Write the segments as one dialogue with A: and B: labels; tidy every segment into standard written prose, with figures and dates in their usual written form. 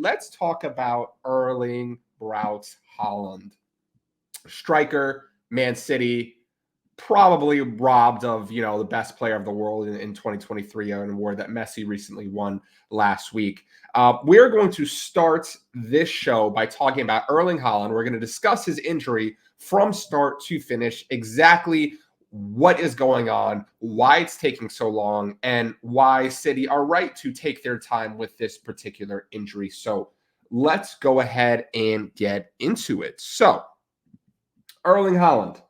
A: Let's talk about Erling Braut Haaland. Striker, Man City, probably robbed of, the best player of the world in 2023, an award that Messi recently won last week. We're going to start this show by talking about Erling Haaland. We're going to discuss his injury from start to finish, exactly what is going on, why it's taking so long, and why City are right to take their time with this particular injury. So let's go ahead and get into it. So, Erling Haaland,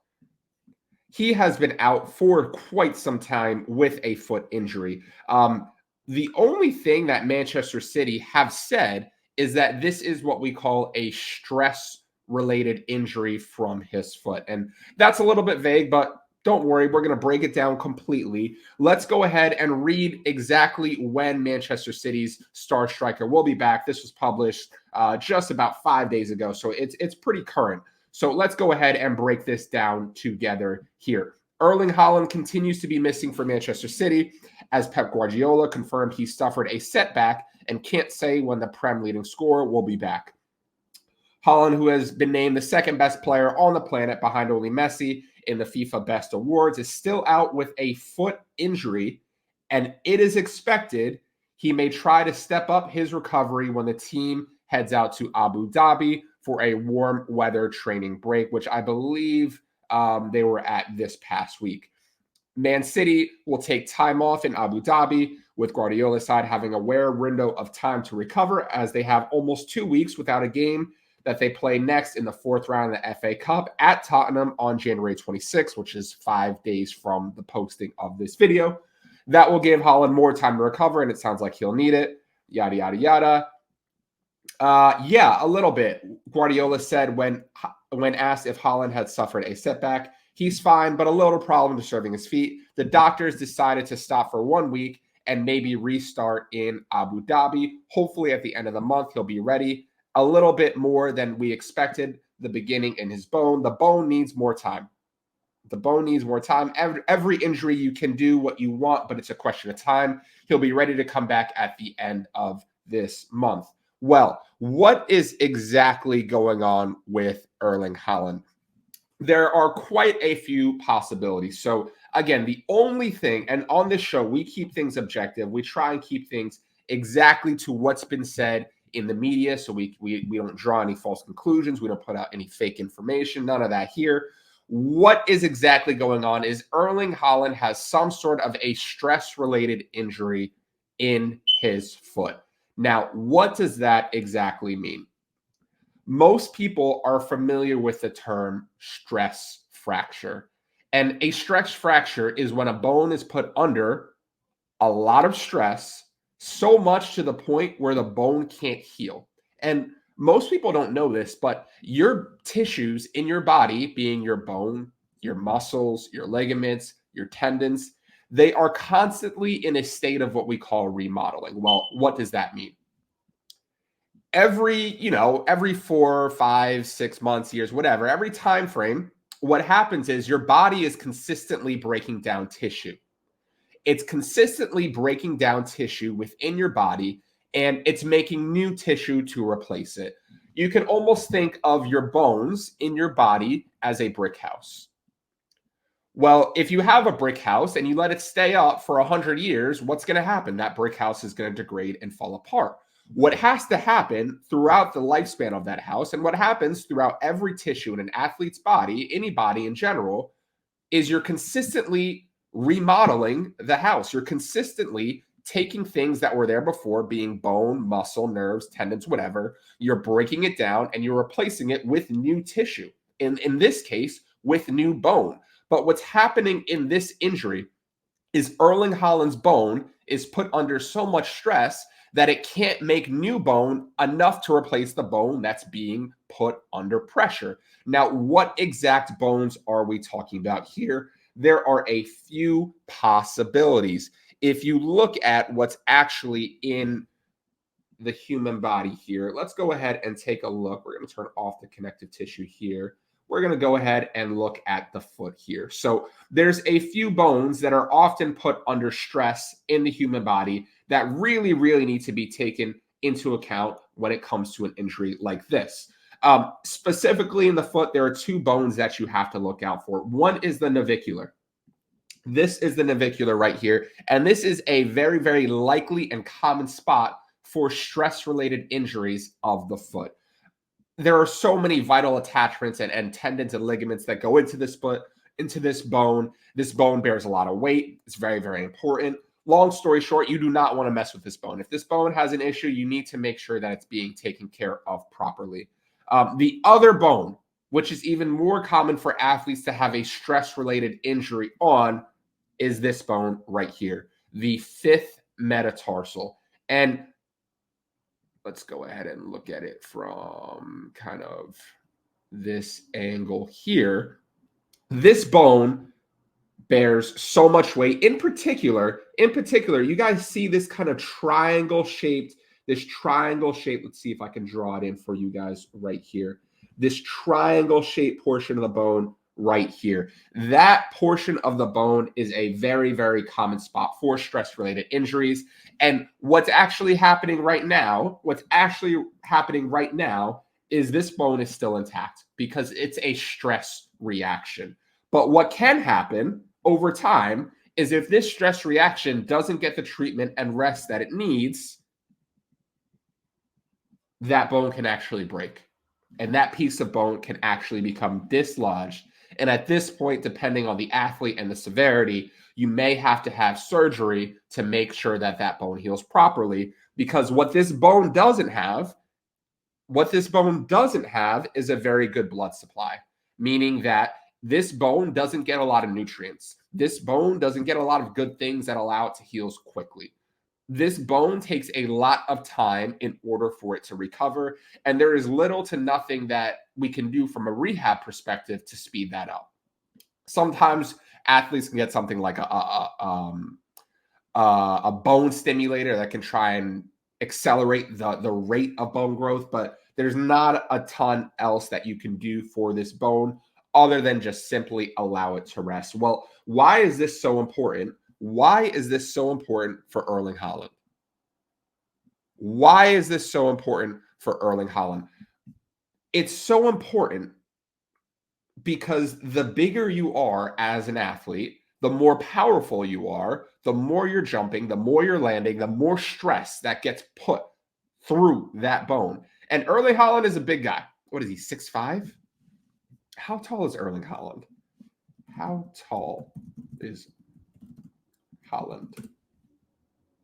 A: he has been out for quite some time with a foot injury. The only thing that Manchester City have said is that this is what we call a stress related injury from his foot. And that's a little bit vague, but don't worry, we're going to break it down completely. Let's go ahead and read exactly when Manchester City's star striker will be back. This was published just about 5 days ago, so it's pretty current. So let's go ahead and break this down together here. Erling Haaland continues to be missing for Manchester City, as Pep Guardiola confirmed he suffered a setback and can't say when the Prem leading scorer will be back. Haaland, who has been named the second best player on the planet behind only Messi in the FIFA Best Awards, is still out with a foot injury, and it is expected he may try to step up his recovery when the team heads out to Abu Dhabi for a warm weather training break, which I believe they were at this past week. Man City will take time off in Abu Dhabi, with Guardiola's side having a rare window of time to recover, as they have almost 2 weeks without a game that they play next in the fourth round of the FA Cup at Tottenham on January 26th, which is 5 days from the posting of this video. That will give Haaland more time to recover, and it sounds like he'll need it. Yada, yada, yada. Yeah, a little bit. Guardiola said when asked if Haaland had suffered a setback, he's fine, but a little problem disturbing his feet. The doctors decided to stop for 1 week and maybe restart in Abu Dhabi. Hopefully at the end of the month, he'll be ready. A little bit more than we expected the beginning in his bone. The bone needs more time. The bone needs more time. Every injury, you can do what you want, but it's a question of time. He'll be ready to come back at the end of this month. Well, what is exactly going on with Erling Haaland? There are quite a few possibilities. So again, the only thing, and on this show, we keep things objective. We try and keep things exactly to what's been said in the media. So we don't draw any false conclusions. We don't put out any fake information, none of that here. What is exactly going on is Erling Haaland has some sort of a stress-related injury in his foot. Now, what does that exactly mean? Most people are familiar with the term stress fracture. And a stress fracture is when a bone is put under a lot of stress, so much to the point where the bone can't heal. And most people don't know this, but your tissues in your body, being your bone, your muscles, your ligaments, your tendons, they are constantly in a state of what we call remodeling. Well, what does that mean? Every 4, 5, 6 months, years, whatever, every time frame, what happens is your body is consistently breaking down tissue. It's consistently breaking down tissue within your body, and it's making new tissue to replace it. You can almost think of your bones in your body as a brick house. Well, if you have a brick house and you let it stay up for 100 years, what's going to happen? That brick house is going to degrade and fall apart. What has to happen throughout the lifespan of that house, and what happens throughout every tissue in an athlete's body, any body in general, is you're consistently remodeling the house. You're consistently taking things that were there before, being bone, muscle, nerves, tendons, whatever. You're breaking it down and you're replacing it with new tissue. In this case, with new bone. But what's happening in this injury is Erling Haaland's bone is put under so much stress that it can't make new bone enough to replace the bone that's being put under pressure. Now, what exact bones are we talking about here? There are a few possibilities. If you look at what's actually in the human body here, let's go ahead and take a look. We're going to turn off the connective tissue here. We're going to go ahead and look at the foot here. So there's a few bones that are often put under stress in the human body that really, really need to be taken into account when it comes to an injury like this. Specifically in the foot, there are two bones that you have to look out for. One is the navicular. This is the navicular right here. And this is a very, very likely and common spot for stress-related injuries of the foot. There are so many vital attachments and tendons and ligaments that go into this foot, into this bone. This bone bears a lot of weight. It's very, very important. Long story short, you do not want to mess with this bone. If this bone has an issue, you need to make sure that it's being taken care of properly. The other bone, which is even more common for athletes to have a stress-related injury on, is this bone right here, the fifth metatarsal. And let's go ahead and look at it from kind of this angle here. This bone bears so much weight. In particular, you guys see this kind of triangle shaped, let's see if I can draw it in for you guys right here. This triangle shaped portion of the bone right here. That portion of the bone is a very, very common spot for stress-related injuries. And what's actually happening right now is this bone is still intact because it's a stress reaction. But what can happen over time is if this stress reaction doesn't get the treatment and rest that it needs, that bone can actually break. And that piece of bone can actually become dislodged. And at this point, depending on the athlete and the severity, you may have to have surgery to make sure that that bone heals properly. Because what this bone doesn't have is a very good blood supply, meaning that this bone doesn't get a lot of nutrients. This bone doesn't get a lot of good things that allow it to heal quickly. This bone takes a lot of time in order for it to recover, and there is little to nothing that we can do from a rehab perspective to speed that up. Sometimes athletes can get something like a bone stimulator that can try and accelerate the rate of bone growth, but there's not a ton else that you can do for this bone other than just simply allow it to rest. Well, why is this so important? Why is this so important for Erling Haaland? Why is this so important for Erling Haaland? It's so important because the bigger you are as an athlete, the more powerful you are, the more you're jumping, the more you're landing, the more stress that gets put through that bone. And Erling Haaland is a big guy. What is he, 6'5"? How tall is Erling Haaland? How tall is Haaland?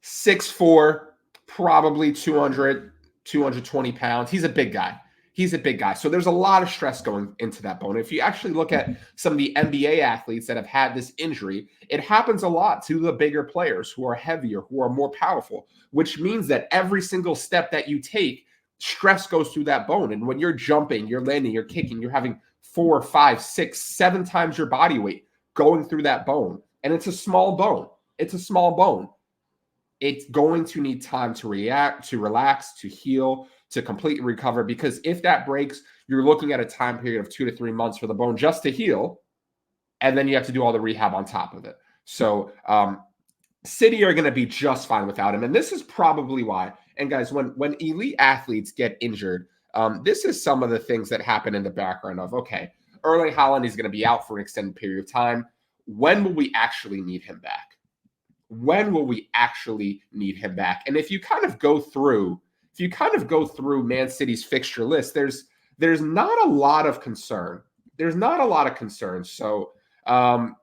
A: 6'4", probably 220 pounds. He's a big guy. So there's a lot of stress going into that bone. If you actually look at some of the NBA athletes that have had this injury, it happens a lot to the bigger players who are heavier, who are more powerful, which means that every single step that you take, stress goes through that bone. And when you're jumping, you're landing, you're kicking, you're having 4, 5, 6, 7 times your body weight going through that bone. And it's a small bone. It's going to need time to react, to relax, to heal, to completely recover. Because if that breaks, you're looking at a time period of 2 to 3 months for the bone just to heal. And then you have to do all the rehab on top of it. So City are going to be just fine without him. And this is probably why. And guys, when elite athletes get injured, this is some of the things that happen in the background of, okay, Erling Haaland is going to be out for an extended period of time. When will we actually need him back? And if you kind of go through Man City's fixture list, there's not a lot of concern. So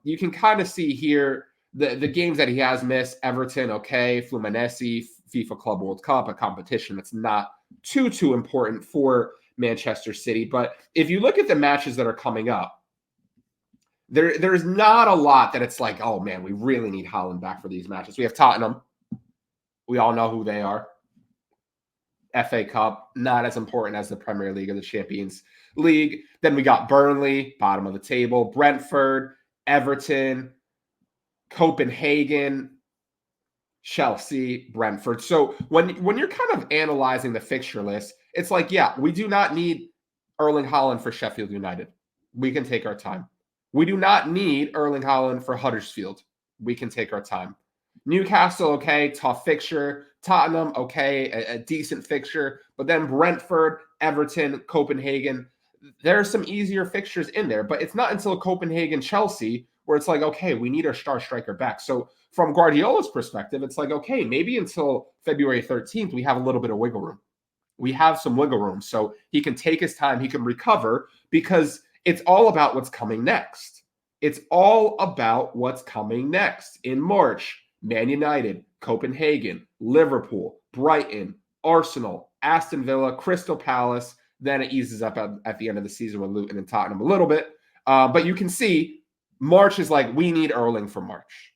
A: you can kind of see here the games that he has missed: Everton, okay, Fluminense, FIFA Club World Cup, a competition that's not too important for Manchester City. But if you look at the matches that are coming up, there's not a lot that it's like, oh man, we really need Haaland back for these matches. We have Tottenham. We all know who they are. FA Cup, not as important as the Premier League or the Champions League. Then we got Burnley, bottom of the table, Brentford, Everton, Copenhagen, Chelsea, Brentford. So when you're kind of analyzing the fixture list, it's like, yeah, we do not need Erling Haaland for Sheffield United. We can take our time. We do not need Erling Haaland for Huddersfield. We can take our time. Newcastle, okay, tough fixture. Tottenham, okay, a decent fixture. But then Brentford, Everton, Copenhagen, there are some easier fixtures in there. But it's not until Copenhagen, Chelsea, where it's like, okay, we need our star striker back. So from Guardiola's perspective, it's like, okay, maybe until February 13th, we have a little bit of wiggle room. We have some wiggle room. So he can take his time, he can recover, because it's all about what's coming next. It's all about what's coming next. In March, Man United, Copenhagen, Liverpool, Brighton, Arsenal, Aston Villa, Crystal Palace. Then it eases up at the end of the season with Luton and Tottenham a little bit. But you can see March is like, we need Erling for March.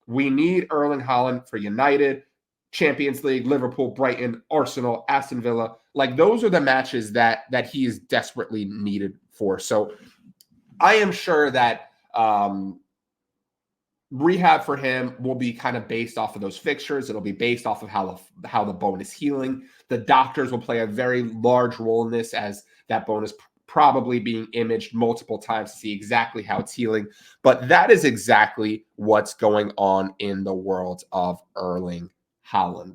A: We need Erling Haaland for United, Champions League, Liverpool, Brighton, Arsenal, Aston Villa. Like, those are the matches that he is desperately needed for. So I am sure that rehab for him will be kind of based off of those fixtures. It'll be based off of how the bone is healing. The doctors will play a very large role in this, as that bone is probably being imaged multiple times to see exactly how it's healing. But that is exactly what's going on in the world of Erling Haaland.